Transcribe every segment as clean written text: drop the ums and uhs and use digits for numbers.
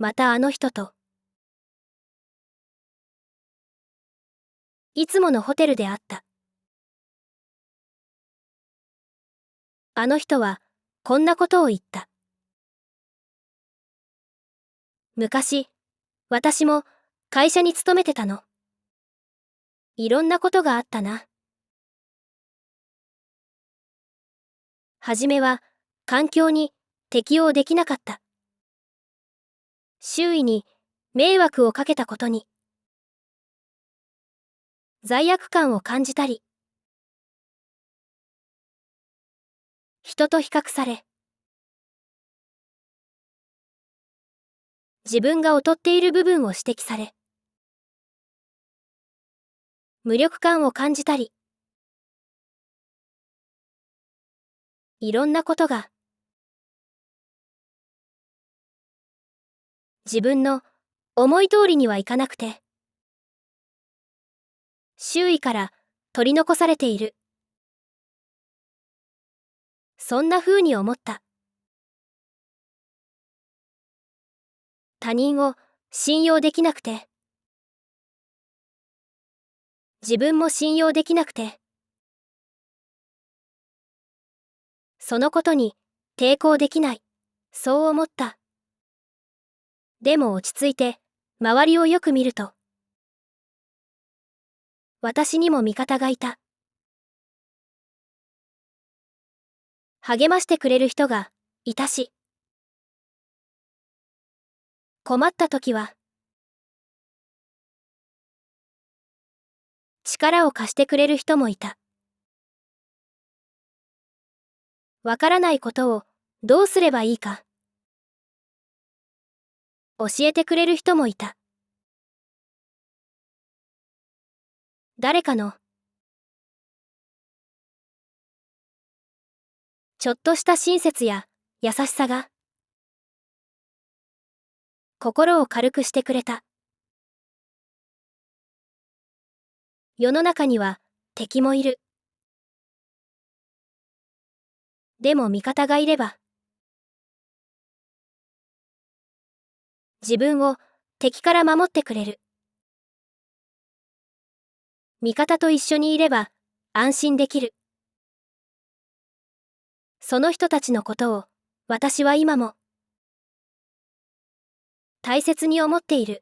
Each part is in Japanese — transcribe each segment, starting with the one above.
またあの人と。いつものホテルで会った。あの人は、こんなことを言った。昔、私も会社に勤めてたの。いろんなことがあったな。はじめは、環境に適応できなかった。周囲に迷惑をかけたことに、罪悪感を感じたり、人と比較され、自分が劣っている部分を指摘され、無力感を感じたり、いろんなことが、自分の思い通りにはいかなくて、周囲から取り残されている。そんな風に思った。他人を信用できなくて、自分も信用できなくて、そのことに抵抗できない。そう思った。でも落ち着いて、周りをよく見ると、私にも味方がいた。励ましてくれる人がいたし、困った時は、力を貸してくれる人もいた。わからないことをどうすればいいか、教えてくれる人もいた。誰かの、ちょっとした親切や優しさが、心を軽くしてくれた。世の中には敵もいる。でも味方がいれば、自分を敵から守ってくれる。味方と一緒にいれば安心できる。その人たちのことを私は今も大切に思っている。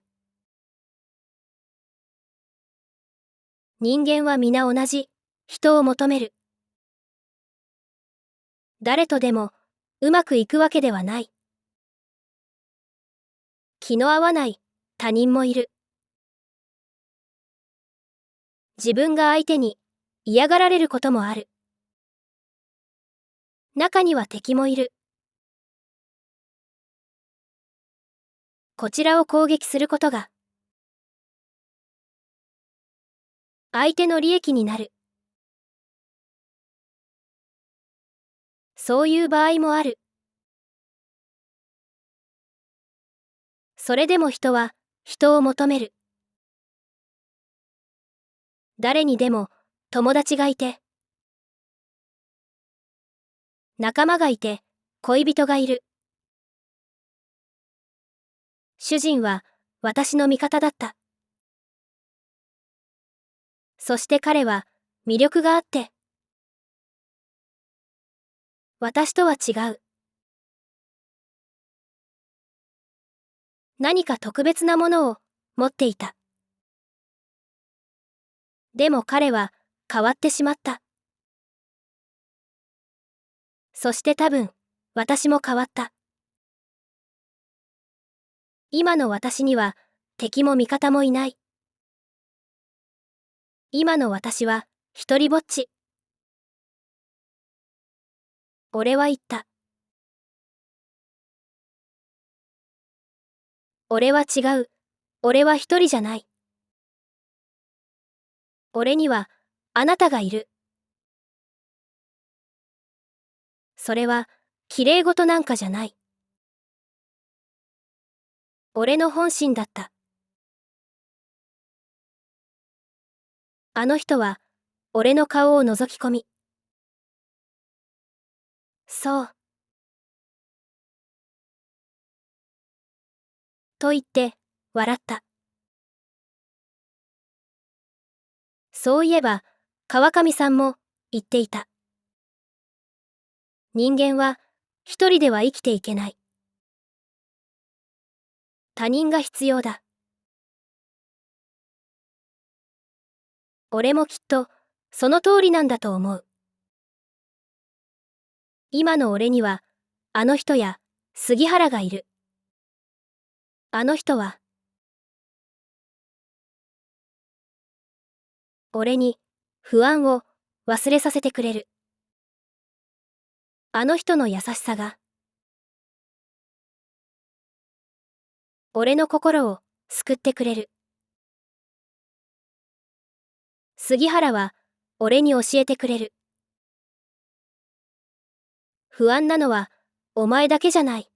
人間は皆同じ人を求める。誰とでもうまくいくわけではない。気の合わない他人もいる。自分が相手に嫌がられることもある。中には敵もいる。こちらを攻撃することが相手の利益になる。そういう場合もある。それでも人は人を求める。誰にでも友達がいて、仲間がいて、恋人がいる。主人は私の味方だった。そして彼は魅力があって、私とは違う。何か特別なものを持っていた。でも彼は変わってしまった。そして多分、私も変わった。今の私には敵も味方もいない。今の私は一りぼっち。俺は言った。俺は違う。俺は一人じゃない。俺にはあなたがいる。それは綺麗事なんかじゃない。俺の本心だった。あの人は俺の顔を覗き込み。そう。と言って、笑った。そういえば、川上さんも言っていた。人間は一人では生きていけない。他人が必要だ。俺もきっとその通りなんだと思う。今の俺にはあの人や杉原がいる。あの人は俺に不安を忘れさせてくれる。あの人の優しさが俺の心を救ってくれる。杉原は俺に教えてくれる。不安なのはお前だけじゃない。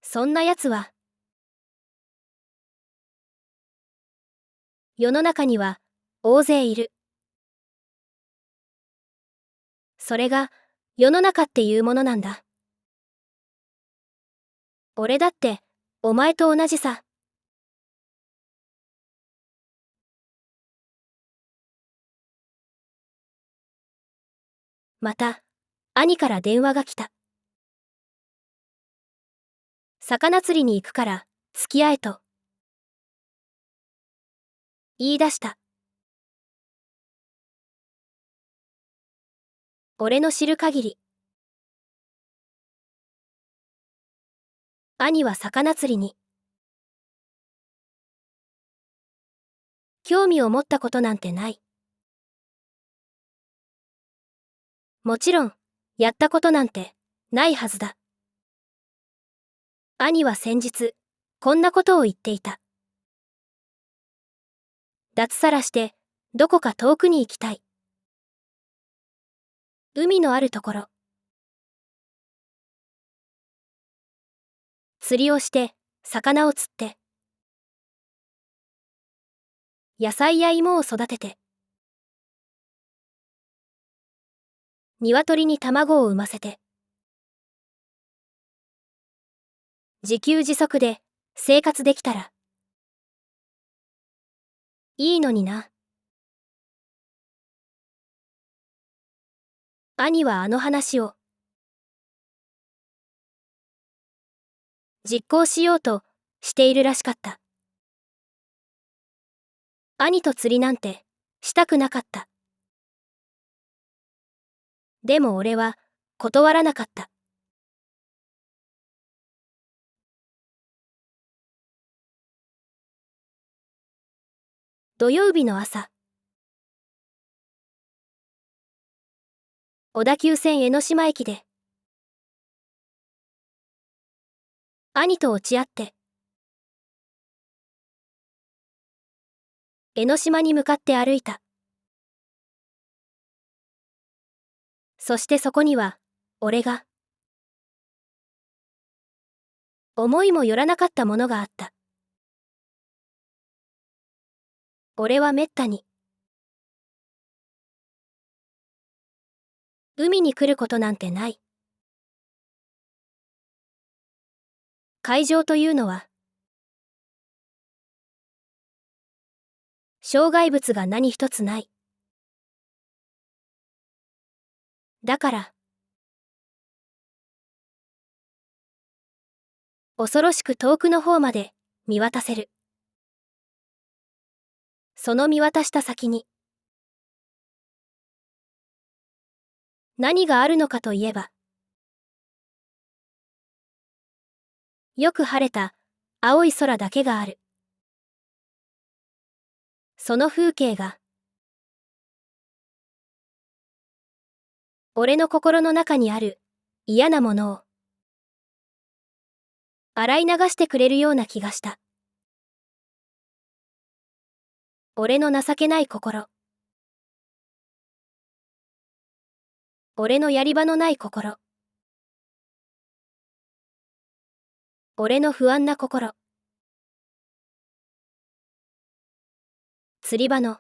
そんな奴は世の中には大勢いる。それが世の中っていうものなんだ。俺だってお前と同じさ。また兄から電話が来た。魚釣りに行くから付き合えと言い出した。俺の知る限り兄は魚釣りに興味を持ったことなんてない。もちろんやったことなんてないはずだ。兄は先日こんなことを言っていた。脱サラしてどこか遠くに行きたい。海のあるところ。釣りをして魚を釣って野菜や芋を育てて鶏に卵を産ませて自給自足で生活できたらいいのにな。兄はあの話を実行しようとしているらしかった。兄と釣りなんてしたくなかった。でも俺は断らなかった。土曜日の朝、小田急線江ノ島駅で兄と落ち合って江ノ島に向かって歩いた。そしてそこには俺が思いもよらなかったものがあった。俺はめったに海に来ることなんてない。海上というのは障害物が何一つない。だから恐ろしく遠くの方まで見渡せる。その見渡した先に何があるのかといえば、よく晴れた青い空だけがある。その風景が俺の心の中にある嫌なものを洗い流してくれるような気がした。俺の情けない心、俺のやり場のない心、俺の不安な心、釣り場の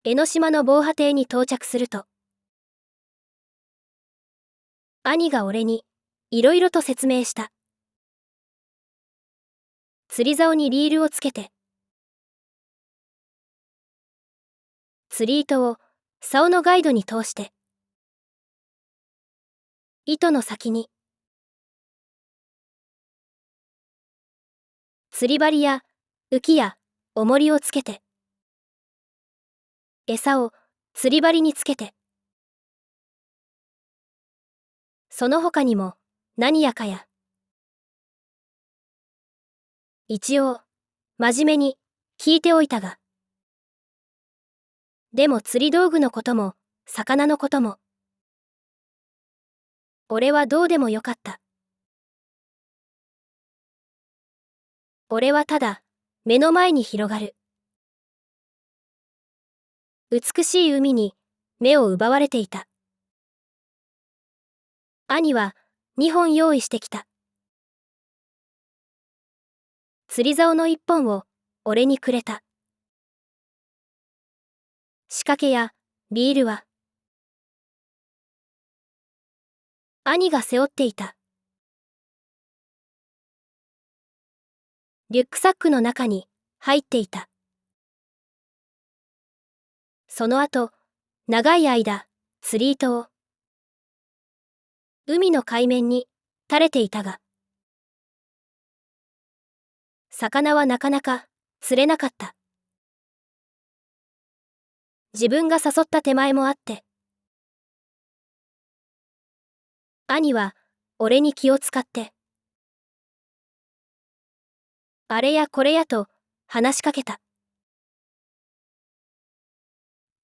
江ノ島の防波堤に到着すると、兄が俺に、いろいろと説明した。釣り竿にリールをつけて、釣り糸を竿のガイドに通して、糸の先に、釣り針や浮きや重りをつけて、餌を釣り針につけて、その他にも何やかや。一応、真面目に聞いておいたが。でも釣り道具のことも、魚のことも、俺はどうでもよかった。俺はただ、目の前に広がる。美しい海に目を奪われていた。兄は2本用意してきた。釣り竿の1本を俺にくれた。仕掛けやリールは兄が背負っていた。リュックサックの中に入っていた。その後、長い間、釣り糸を海の海面に垂れていたが、魚はなかなか釣れなかった。自分が誘った手前もあって、兄は俺に気を使って、あれやこれやと話しかけた。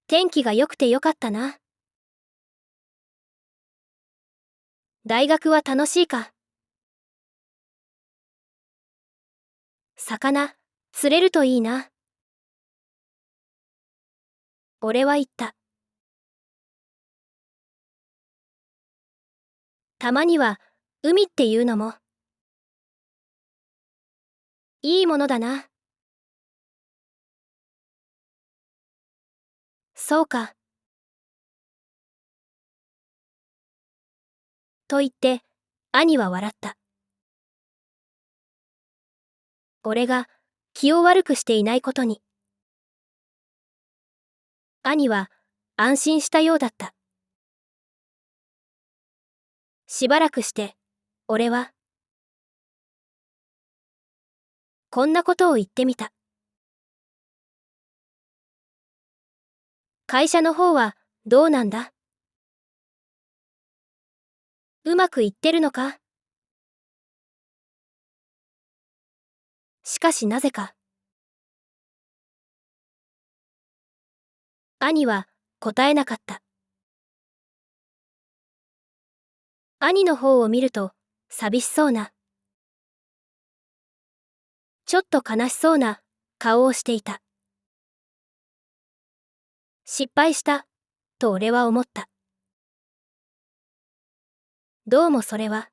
天気が良くてよかったな。大学は楽しいか。魚、釣れるといいな。俺は言った。たまには海っていうのもいいものだな。そうか。と言って兄は笑った。俺が気を悪くしていないことに。兄は安心したようだった。しばらくして俺はこんなことを言ってみた。会社の方はどうなんだ？うまくいってるのか？しかしなぜか兄は答えなかった。兄の方を見ると寂しそうな、ちょっと悲しそうな顔をしていた。失敗したと俺は思った。どうもそれは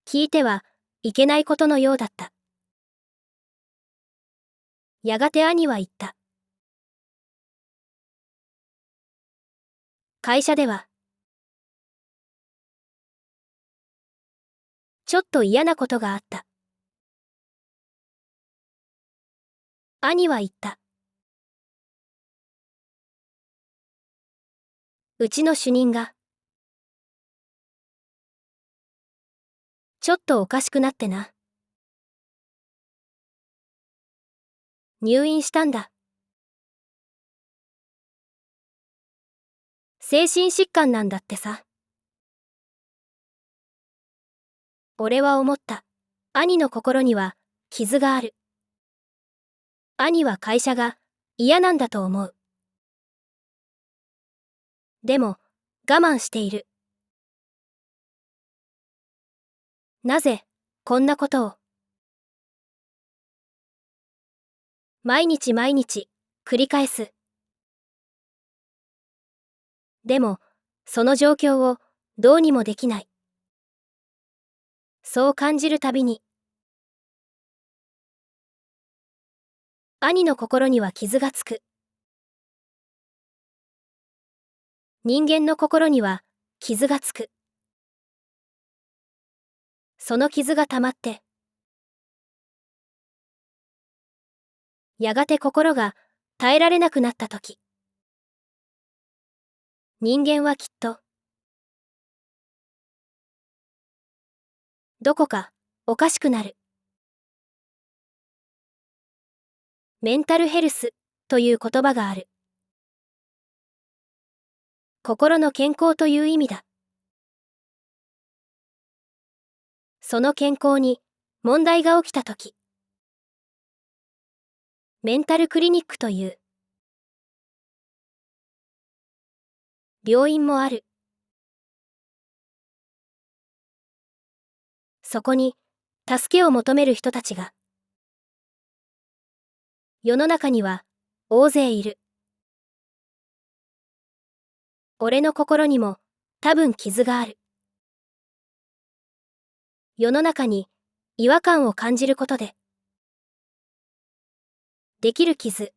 聞いてはいけないことのようだった。やがて兄は言った。会社ではちょっと嫌なことがあった。兄は言った。うちの主任がちょっとおかしくなってな。入院したんだ。精神疾患なんだってさ。俺は思った。兄の心には傷がある。兄は会社が嫌なんだと思う。でも我慢している。なぜこんなことを毎日毎日繰り返す。でもその状況をどうにもできない。そう感じるたびに兄の心には傷がつく。人間の心には傷がつく。その傷が溜まって、やがて心が耐えられなくなったとき、人間はきっと、どこかおかしくなる。メンタルヘルスという言葉がある。心の健康という意味だ。その健康に問題が起きたとき、メンタルクリニックという病院もある。そこに助けを求める人たちが世の中には大勢いる。俺の心にも多分傷がある。世の中に違和感を感じることでできる傷。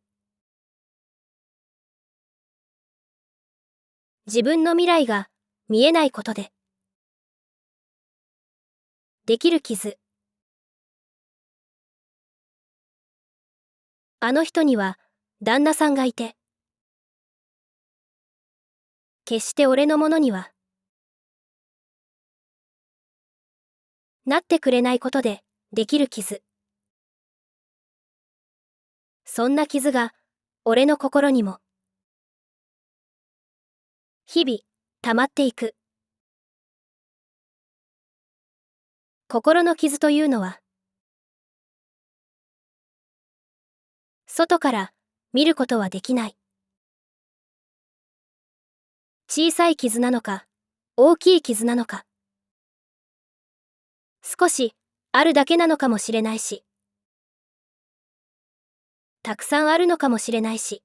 自分の未来が見えないことでできる傷。あの人には旦那さんがいて、決して俺のものにはなってくれないことでできる傷。そんな傷が俺の心にも日々溜まっていく。心の傷というのは外から見ることはできない。小さい傷なのか大きい傷なのか、少しあるだけなのかもしれないし、たくさんあるのかもしれないし、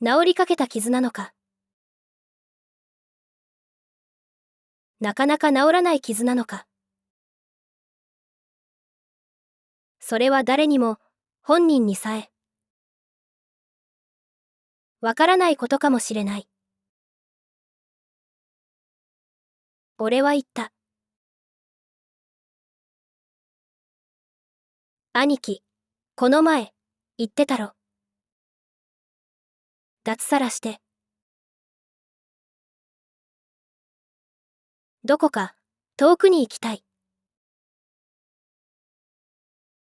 治りかけた傷なのか、なかなか治らない傷なのか、それは誰にも本人にさえわからないことかもしれない。俺は言った。兄貴、この前言ってたろ。脱サラしてどこか遠くに行きたい。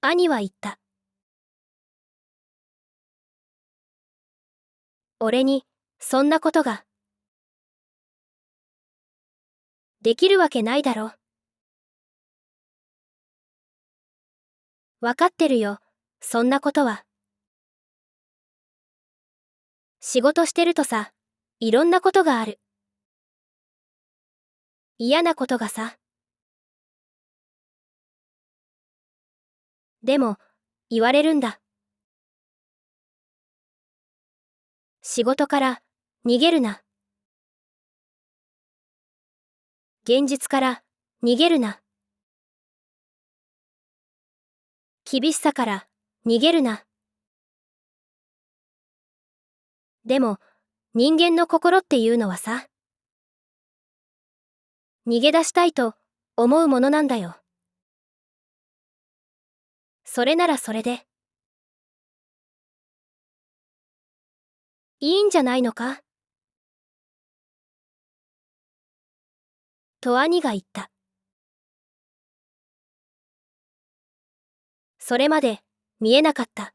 兄は言った。俺にそんなことができるわけないだろ。わかってるよ、そんなことは。仕事してるとさ、いろんなことがある。嫌なことがさ。でも、言われるんだ。仕事から逃げるな。現実から逃げるな。厳しさから逃げるな。でも、人間の心っていうのはさ、逃げ出したいと思うものなんだよ。それならそれで、いいんじゃないのかと兄が言った。それまで見えなかった。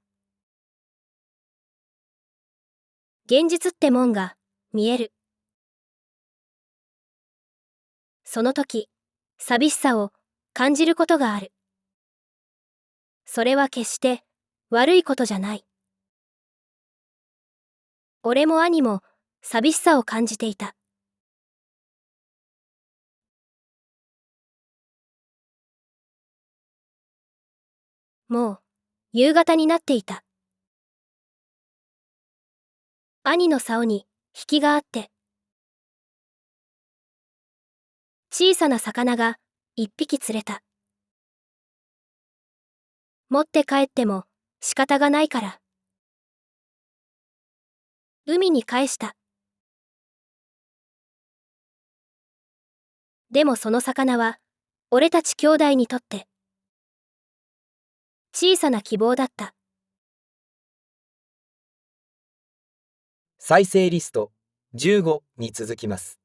現実ってもんが見える。その時、寂しさを感じることがある。それは決して悪いことじゃない。俺も兄も寂しさを感じていた。もう夕方になっていた。兄の竿に引きがあって、小さな魚が一匹釣れた。持って帰っても仕方がないから。海に返した。でもその魚は、俺たち兄弟にとって、小さな希望だった。再生リスト15に続きます。